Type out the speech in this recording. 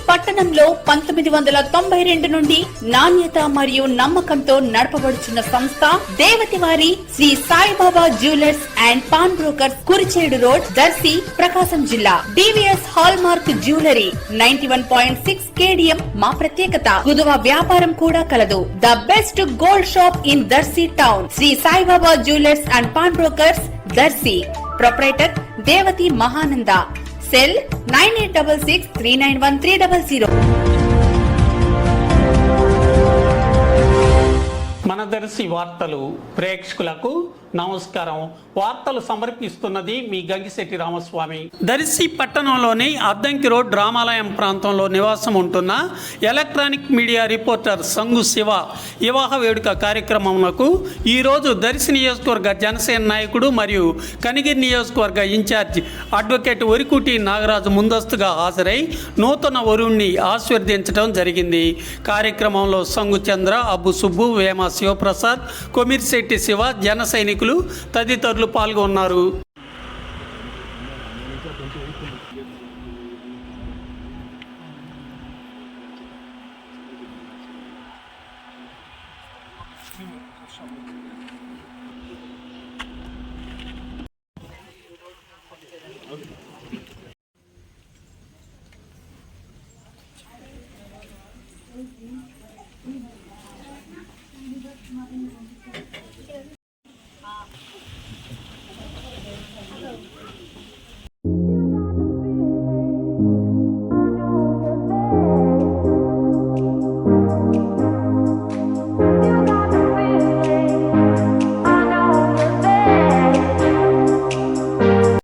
పట్టణంలో 1992 నుండి నాణ్యత మరియు నమ్మకంతో నడపబడుచున్న సంస్థ దేవతివారి Shri Saibaba jewellers and pawn brokers, Kurichedu road, Darsi, Prakasam జిల్లా. DVS hallmark jewellery 91.6 KDM మా ప్రత్యేకత. కుదువ వ్యాపారం కూడా కలదు. The best gold shop in Darsi town. Shri Saibaba jewellers and pawn brokers, Darsi. Proprietor Devathi Mahananda. Cell 9866391300. మన దర్శి వార్తలు ప్రేక్షకులకు నమస్కారం. వార్తలు సమర్పిస్తున్నది మీ గంగిశెట్టి రామస్వామి. దర్శి పట్టణంలోని అద్దంకి రోడ్ రామాలయం ప్రాంతంలో నివాసం ఉంటున్న ఎలక్ట్రానిక్ మీడియా రిపోర్టర్ సంగు శివ వివాహ వేడుక కార్యక్రమంకు ఈరోజు దర్శి నియోజకవర్గ జనసేన నాయకుడు మరియు కనిగిరి నియోజకవర్గ ఇన్ఛార్జ్ అడ్వకేట్ వరికుటి నాగరాజు ముందస్తుగా హాజరై నూతన వరుణ్ణి ఆశీర్వదించడం జరిగింది. కార్యక్రమంలో సంగు చంద్ర, అబ్బు సుబ్బు, వేమ శివప్రసాద్, కొమిర్శెట్టి శివ, జన సైనికులు తదితరులు పాల్గొన్నారు.